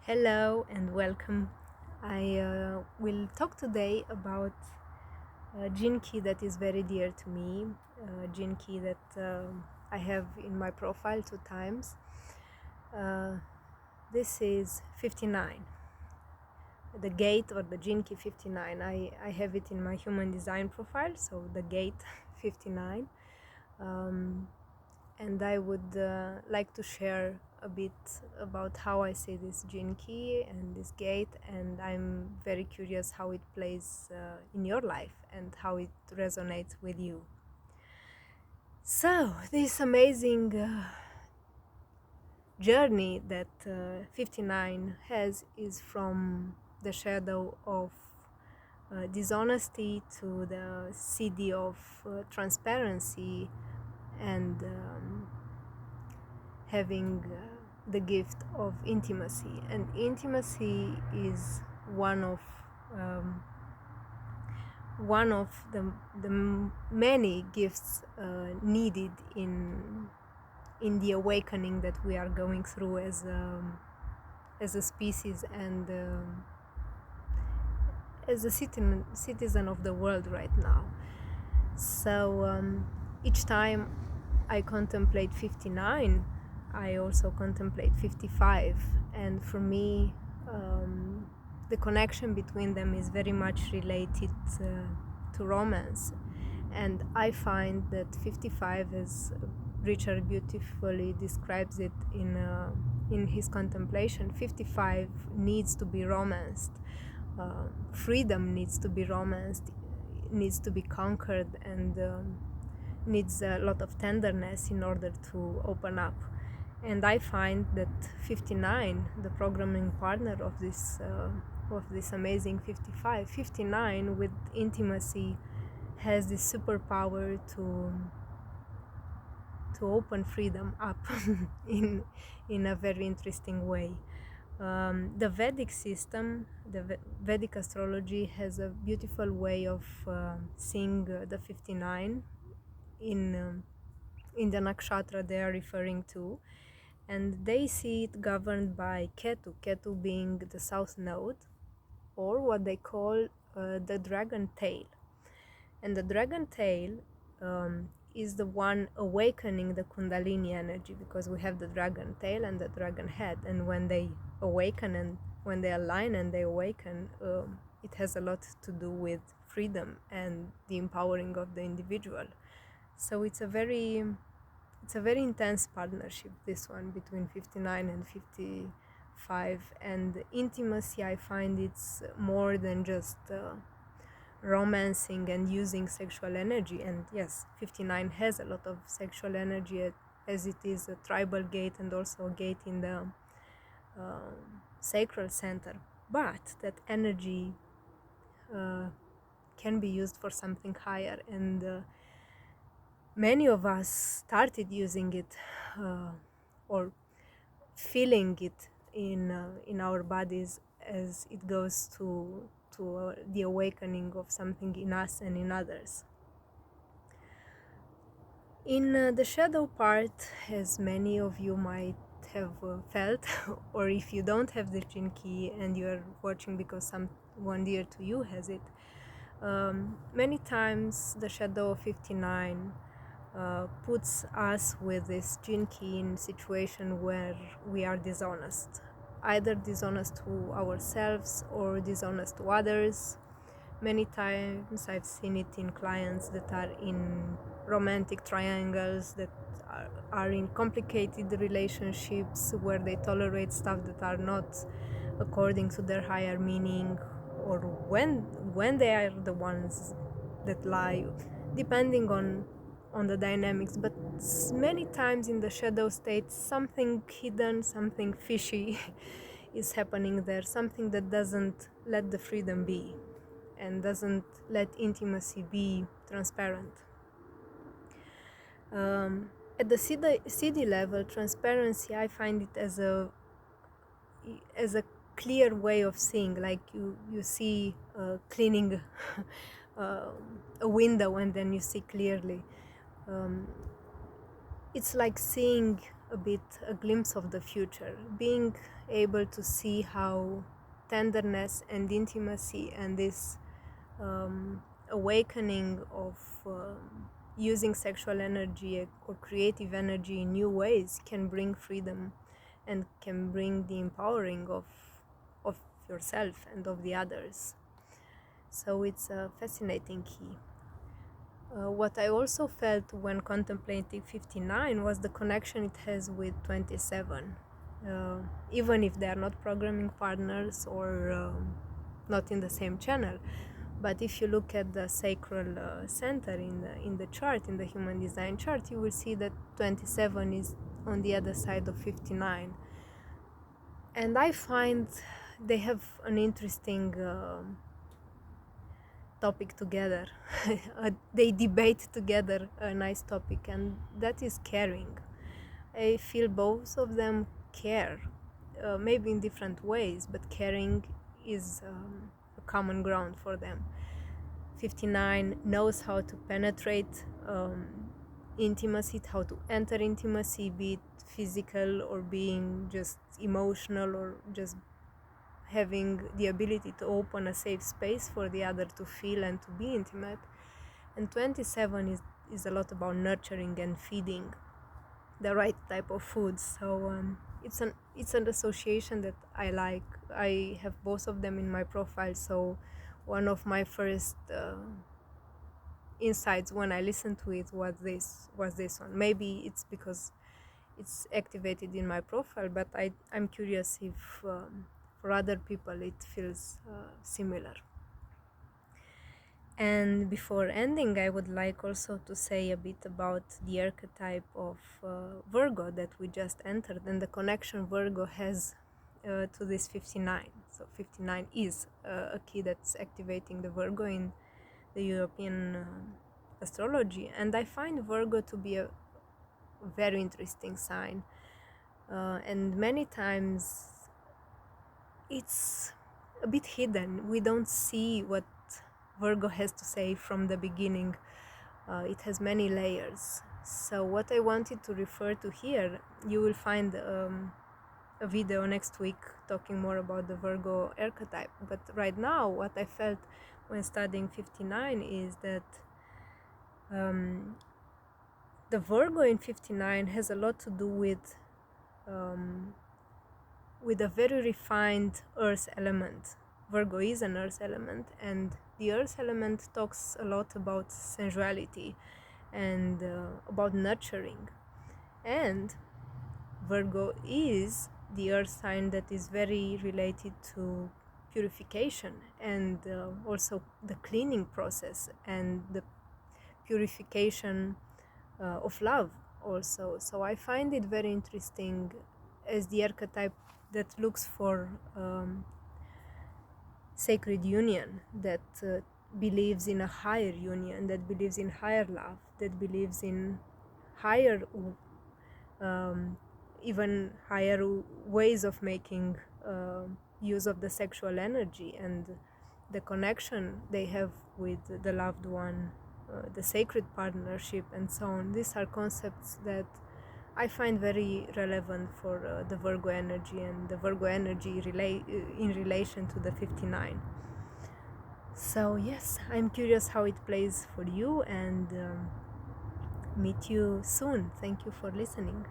Hello and welcome. I will talk today about a gene key that is very dear to me, a gene key that I have in my profile 2 times. Uh, this is 59, the gate or the gene key 59. I have it in my human design profile, so the gate 59. And I would like to share a bit about how I see this gene key and this gate, and I'm very curious how it plays in your life and how it resonates with you. So, this amazing journey that 59 has is from the shadow of dishonesty to the CD of transparency and having the gift of intimacy. And intimacy is one of um, the many gifts needed in the awakening that we are going through as a species and as a citizen of the world right now. So each time I contemplate 59, I also contemplate 55, and for me, the connection between them is very much related to romance. And I find that 55, as Richard beautifully describes it in his contemplation, 55 needs to be romanced. Freedom needs to be romanced, needs to be conquered, and needs a lot of tenderness in order to open up. And I find that 59, the programming partner of this amazing 55, 59 with intimacy has this superpower to open freedom up in a very interesting way. The Vedic system, the Vedic astrology, has a beautiful way of seeing the 59 in the nakshatra they are referring to, and they see it governed by Ketu being the south node, or what they call the dragon tail. And the dragon tail is the one awakening the Kundalini energy, because we have the dragon tail and the dragon head, and when they awaken and when they align and they awaken, it has a lot to do with freedom and the empowering of the individual. So it's a very intense partnership, this one between 59 and 55. And intimacy, I find it's more than just romancing and using sexual energy. And yes, 59 has a lot of sexual energy, as it is a tribal gate and also a gate in the sacral center, but that energy can be used for something higher. And many of us started using it or feeling it in our bodies as it goes to the awakening of something in us and in others. In the shadow part, as many of you might have felt, or if you don't have the gene key and you are watching because someone dear to you has it, many times the shadow of 59 puts us with this gene key in situation where we are dishonest, either dishonest to ourselves or dishonest to others. Many times I've seen it in clients that are in romantic triangles, that are in complicated relationships where they tolerate stuff that are not according to their higher meaning, or when they are the ones that lie, depending on the dynamics. But many times in the shadow state, something hidden, something fishy is happening there, something that doesn't let the freedom be and doesn't let intimacy be transparent. At the CD level, transparency, I find it as a clear way of seeing, like you see cleaning a window and then you see clearly. It's like seeing a bit a glimpse of the future, being able to see how tenderness and intimacy and this awakening of using sexual energy or creative energy in new ways can bring freedom and can bring the empowering of yourself and of the others. So it's a fascinating key. What I also felt when contemplating 59 was the connection it has with 27. Even if they are not programming partners or not in the same channel, but if you look at the sacral center in the chart, in the human design chart, you will see that 27 is on the other side of 59. And I find they have an interesting topic together. They debate together a nice topic, and that is caring. I feel both of them care, maybe in different ways, but caring is a common ground for them. 59 knows how to penetrate intimacy, how to enter intimacy, be it physical or being just emotional or just having the ability to open a safe space for the other to feel and to be intimate. And 27 is a lot about nurturing and feeding the right type of food. So it's an association that I like. I have both of them in my profile. So one of my first insights when I listened to it was this one. Maybe it's because it's activated in my profile, but I'm curious if for other people it feels similar. And before ending, I would like also to say a bit about the archetype of Virgo that we just entered and the connection Virgo has to this 59. So 59 is a key that's activating the Virgo in the European astrology, and I find Virgo to be a very interesting sign, and many times it's a bit hidden. We don't see what Virgo has to say from the beginning. It has many layers. So what I wanted to refer to here, you will find a video next week talking more about the Virgo archetype. But right now, what I felt when studying 59 is that the Virgo in 59 has a lot to do with a very refined earth element. Virgo is an earth element, and the earth element talks a lot about sensuality and about nurturing. And Virgo is the earth sign that is very related to purification and also the cleaning process and the purification of love also. So I find it very interesting as the archetype that looks for sacred union, that believes in a higher union, that believes in higher love, that believes in higher even higher ways of making use of the sexual energy and the connection they have with the loved one, the sacred partnership, and so on. These are concepts that I find very relevant for the Virgo energy and the Virgo energy in relation to the 59. So yes, I'm curious how it plays for you, and meet you soon. Thank you for listening.